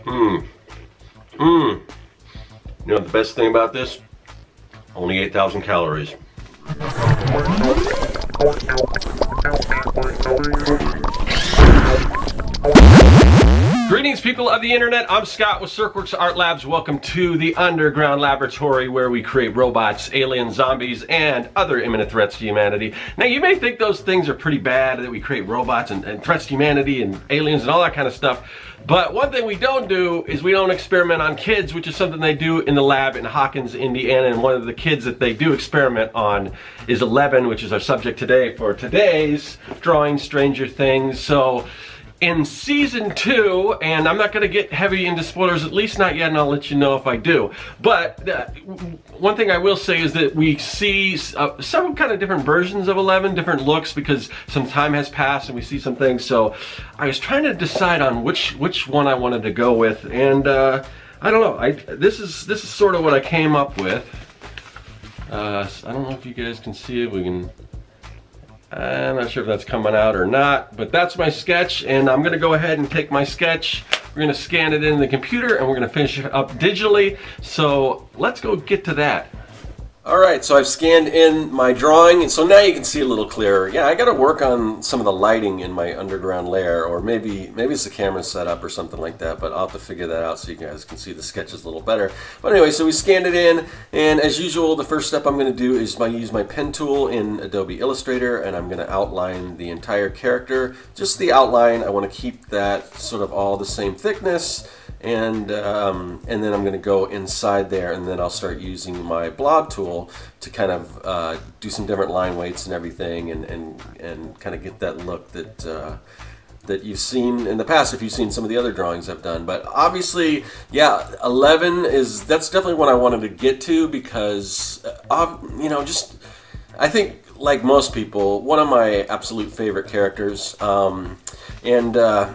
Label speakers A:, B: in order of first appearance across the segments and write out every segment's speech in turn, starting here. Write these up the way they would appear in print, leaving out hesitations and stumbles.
A: Mmm. Mmm. You know the best thing about this? Only 8,000 calories. Greetings, people of the internet. I'm Scott with Serkworks Art Labs. Welcome to the underground laboratory where we create robots, aliens, zombies, and other imminent threats to humanity. Now, you may think those things are pretty bad, that we create robots and threats to humanity and aliens and all that kind of stuff. But one thing we don't do is we don't experiment on kids, which is something they do in the lab in Hawkins, Indiana. And one of the kids that they do experiment on is 11, which is our subject today for today's Drawing Stranger Things. So in season 2, and I'm not going to get heavy into spoilers, at least not yet, and I'll let you know if I do. But one thing I will say is that we see several kind of different versions of 11, different looks, because some time has passed and we see some things. So I was trying to decide on which one I wanted to go with, and I don't know. This is sort of what I came up with. I don't know if you guys can see it. I'm not sure if that's coming out or not, but that's my sketch, and I'm gonna go ahead and take my sketch, we're gonna scan it in the computer, and we're gonna finish it up digitally. So let's go get to that. Alright, so I've scanned in my drawing, and so now you can see a little clearer. Yeah, I gotta work on some of the lighting in my underground lair, or maybe it's the camera setup or something like that, but I'll have to figure that out so you guys can see the sketches a little better. But anyway, so we scanned it in, and as usual, the first step I'm gonna do is use my pen tool in Adobe Illustrator, and I'm gonna outline the entire character. Just the outline, I wanna keep that sort of all the same thickness. And then I'm going to go inside there, and then I'll start using my blob tool to kind of do some different line weights and everything, and kind of get that look that you've seen in the past if you've seen some of the other drawings I've done. But obviously, yeah, 11 that's definitely what I wanted to get to, because you know, just I think like most people, one of my absolute favorite characters.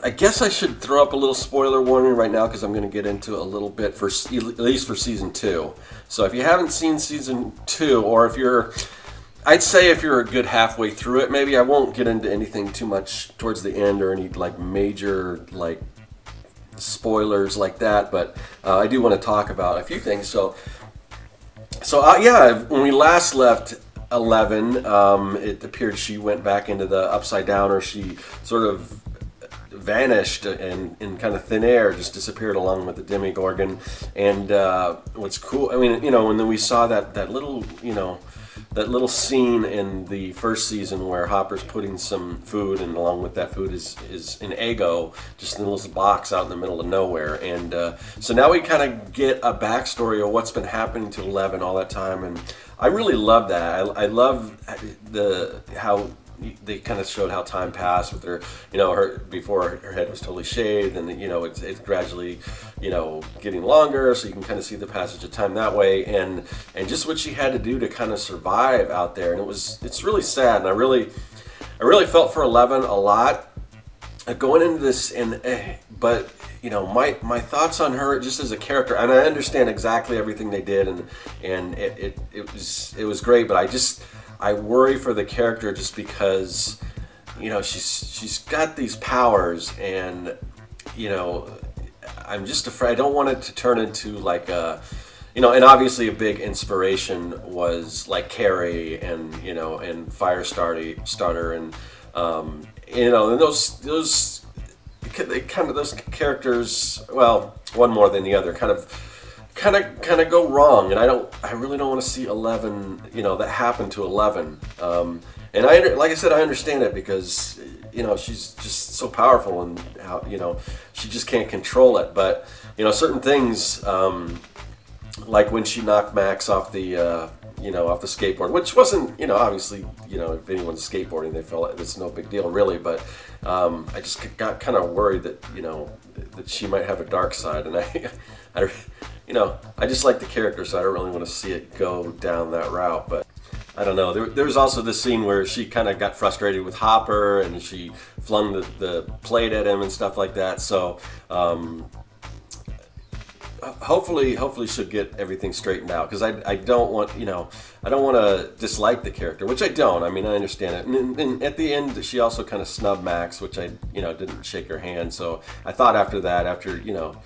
A: I guess I should throw up a little spoiler warning right now, because I'm going to get into a little bit for at least for season 2. So if you haven't seen season 2, or I'd say if you're a good halfway through it, maybe I won't get into anything too much towards the end or any like major like spoilers like that. But I do want to talk about a few things. So yeah, when we last left 11, it appeared she went back into the upside down, or she sort of vanished in kind of thin air, just disappeared along with the Demogorgon. And what's cool, I mean, you know, when we saw that little, you know, that little scene in the first season where Hopper's putting some food, and along with that food is an Eggo, just in a little box out in the middle of nowhere. And so now we kind of get a backstory of what's been happening to 11 all that time, and I really love that. I love how they kind of showed how time passed with her, you know, before her head was totally shaved, and you know, it's gradually, you know, getting longer, so you can kind of see the passage of time that way, and just what she had to do to kind of survive out there. And it's really sad, and I really felt for 11 a lot going into this, but you know, my thoughts on her just as a character, and I understand exactly everything they did, and it was great, but I worry for the character, just because, you know, she's got these powers, and you know, I'm just afraid I don't want it to turn into like a, you know, and obviously a big inspiration was like Carrie, and you know, and Firestarter, and you know, and those characters, well, one more than the other, kind of go wrong, and I really don't want to see 11, you know, that happen to 11. And like I said, I understand it, because you know, she's just so powerful, and how, you know, she just can't control it. But you know, certain things, like when she knocked Max off the you know, off the skateboard, which wasn't, you know, obviously, you know, if anyone's skateboarding, they feel it's no big deal really, but I just got kind of worried that, you know, that she might have a dark side, and you know, I just like the character, so I don't really want to see it go down that route. But I don't know. There was also this scene where she kind of got frustrated with Hopper, and she flung the plate at him and stuff like that. So hopefully she'll get everything straightened out, because I don't want, you know, I don't want to dislike the character, which I don't. I mean, I understand it. And at the end, she also kind of snubbed Max, which I, you know, didn't shake her hand. So I thought after that, after, you know,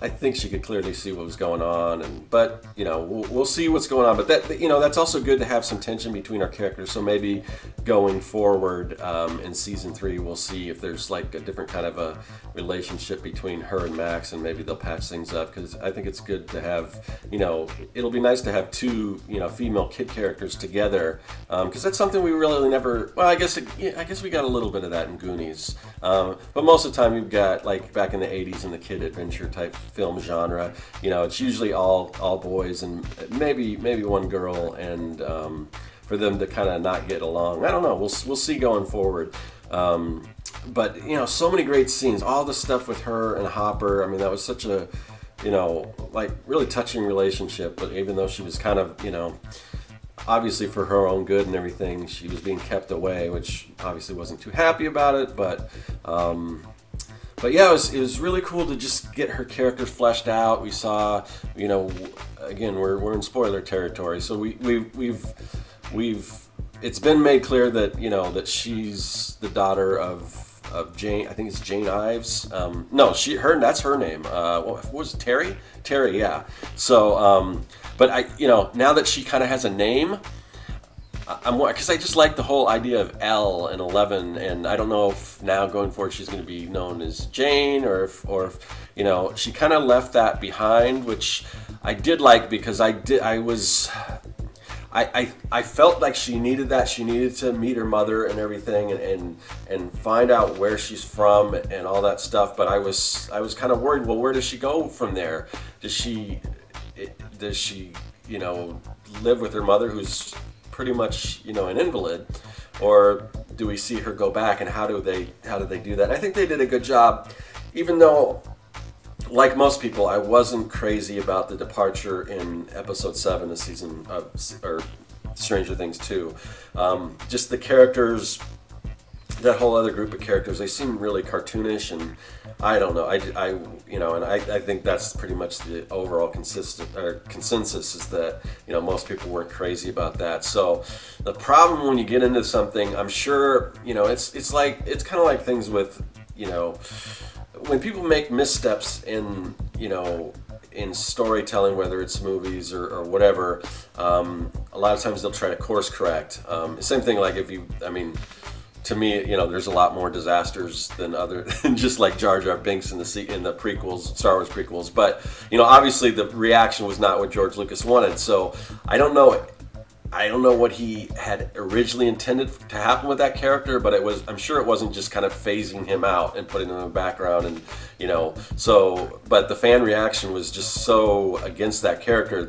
A: I think she could clearly see what was going on, but you know, we'll see what's going on. But that, you know, that's also good to have some tension between our characters. So maybe going forward in season 3, we'll see if there's like a different kind of a relationship between her and Max, and maybe they'll patch things up, because I think it's good to have, you know, it'll be nice to have 2, you know, female kid characters together, because that's something we really never. Well, I guess we got a little bit of that in Goonies, but most of the time you've got, like back in the 80s in the kid adventure type film genre, you know, it's usually all boys and maybe one girl, and for them to kind of not get along, I don't know. We'll see going forward. But you know, so many great scenes, all the stuff with her and Hopper. I mean, that was such a, you know, like really touching relationship. But even though she was kind of, you know, obviously for her own good and everything, she was being kept away, which obviously wasn't too happy about it. But yeah, it was really cool to just get her characters fleshed out. We saw, you know, again, we're in spoiler territory, so we've it's been made clear that, you know, that she's the daughter of Jane. I think it's Jane Ives. No, that's her name. What was it, Terry? Terry, yeah. So, but you know, now that she kind of has a name, because I just like the whole idea of Elle and 11, and I don't know if now going forward she's going to be known as Jane, or if you know, she kind of left that behind, which I did like, because I felt like she needed that. She needed to meet her mother and everything, and find out where she's from and all that stuff. But I was kind of worried. Well, where does she go from there? Does she you know, live with her mother, who's pretty much, you know, an invalid, or do we see her go back, and how do they do that? And I think they did a good job, even though, like most people, I wasn't crazy about the departure in episode 7 of season or Stranger Things 2. Just the characters, that whole other group of characters, they seem really cartoonish, and I don't know. You know, and I think that's pretty much the overall consensus, is that, you know, most people weren't crazy about that. So the problem when you get into something, I'm sure, you know, it's kind of like things with, you know, when people make missteps in, you know, in storytelling, whether it's movies or whatever, a lot of times they'll try to course correct. Same thing, like I mean, to me, you know, there's a lot more disasters than just like Jar Jar Binks in the prequels, Star Wars prequels. But, you know, obviously the reaction was not what George Lucas wanted. So I don't know what he had originally intended to happen with that character, but I'm sure it wasn't just kind of phasing him out and putting him in the background, and, you know, so, but the fan reaction was just so against that character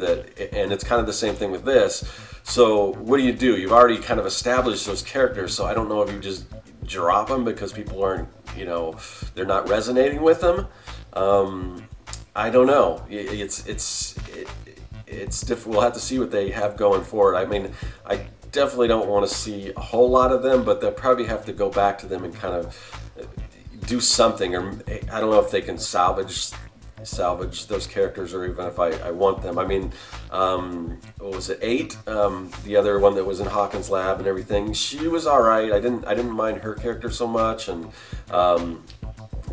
A: and it's kind of the same thing with this. So what do? You've already kind of established those characters, so I don't know if you just drop them because people aren't, you know, they're not resonating with them. I don't know. It's difficult. We'll have to see what they have going forward. I mean, I definitely don't want to see a whole lot of them, but they'll probably have to go back to them and kind of do something, or I don't know if they can salvage those characters, or even if I want them. I mean, what was it, 8? The other one that was in Hawkins' lab and everything. She was all right. I didn't mind her character so much, and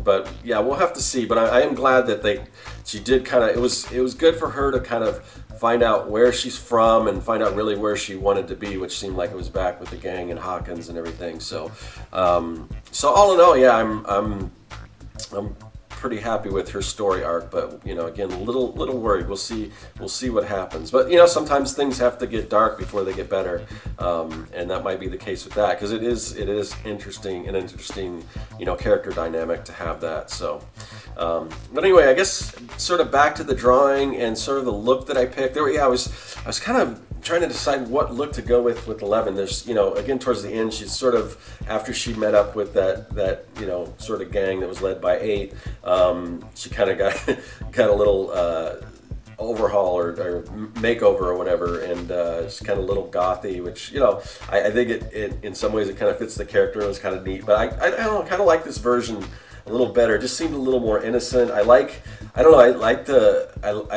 A: but yeah, we'll have to see. But I am glad that she did kind of. It was good for her to kind of find out where she's from and find out really where she wanted to be, which seemed like it was back with the gang and Hawkins and everything. So, so all in all, yeah, I'm pretty happy with her story arc, but, you know, again, a little worried. We'll see what happens. But, you know, sometimes things have to get dark before they get better, and that might be the case with that, because it is interesting, you know, character dynamic to have that. So, but anyway, I guess sort of back to the drawing and sort of the look that I picked. I was kind of trying to decide what look to go with 11. There's, you know, again, towards the end, she's sort of, after she met up with that you know, sort of gang that was led by 8, she kind of got a little overhaul or makeover or whatever, and it's kind of a little gothy, which, you know, I think it in some ways it kind of fits the character. It was kind of neat, but I don't know, kind of like this version a little better. It just seemed a little more innocent. I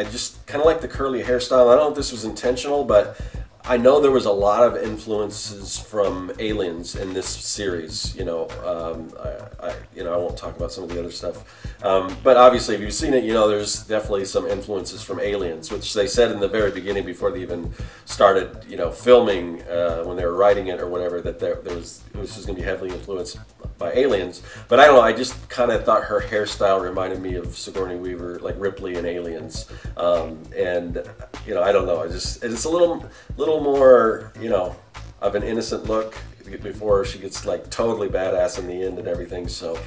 A: just kind of like the curly hairstyle. I don't know if this was intentional, but I know there was a lot of influences from Aliens in this series. You know, I won't talk about some of the other stuff, but obviously, if you've seen it, you know there's definitely some influences from Aliens, which they said in the very beginning before they even started, you know, filming when they were writing it or whatever, that it was going to be heavily influenced by Aliens. But I don't know, I just kind of thought her hairstyle reminded me of Sigourney Weaver, like Ripley in Aliens, and you know, I don't know, it's a little more, you know, of an innocent look before she gets like totally badass in the end and everything. So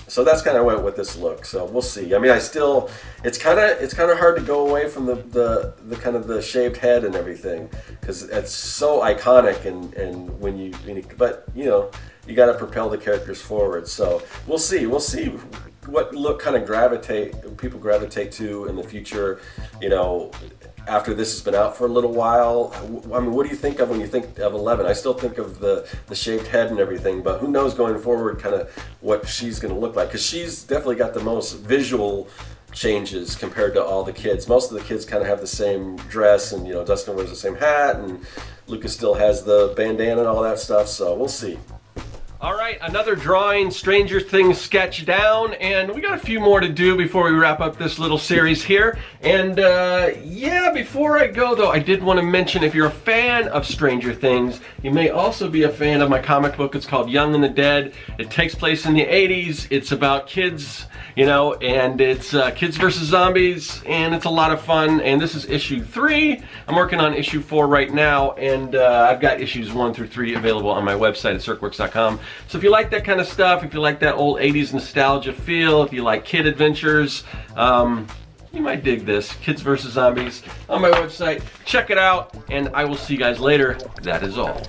A: so that's kind of went with this look. So we'll see. I mean, it's kind of hard to go away from the kind of the shaved head and everything, because it's so iconic, and but you know, you got to propel the characters forward. So we'll see what look kind of people gravitate to in the future, you know, after this has been out for a little while. I mean, what do you think of when you think of 11? I still think of the shaved head and everything, but who knows going forward kind of what she's going to look like, because she's definitely got the most visual changes compared to all the kids. Most of the kids kind of have the same dress, and you know, Dustin wears the same hat, and Lucas still has the bandana and all that stuff, so we'll see. All right, another drawing Stranger Things sketch down, and we got a few more to do before we wrap up this little series here. And yeah, before I go though, I did want to mention, if you're a fan of Stranger Things, you may also be a fan of my comic book. It's called Young and the Dead. It takes place in the 80s. It's about kids, you know, and it's kids versus zombies, and it's a lot of fun. And this is issue 3. I'm working on issue 4 right now, and I've got issues 1 through 3 available on my website at serkworks.com. So if you like that kind of stuff, if you like that old 80s nostalgia feel, if you like kid adventures, you might dig this, Kids vs. Zombies, on my website. Check it out, and I will see you guys later. That is all.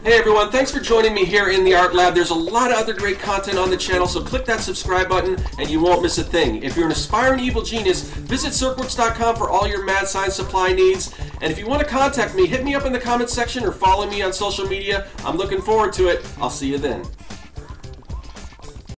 A: Hey everyone, thanks for joining me here in the Art Lab. There's a lot of other great content on the channel, so click that subscribe button and you won't miss a thing. If you're an aspiring evil genius, visit Serkworks.com for all your mad science supply needs. And if you want to contact me, hit me up in the comments section or follow me on social media. I'm looking forward to it. I'll see you then.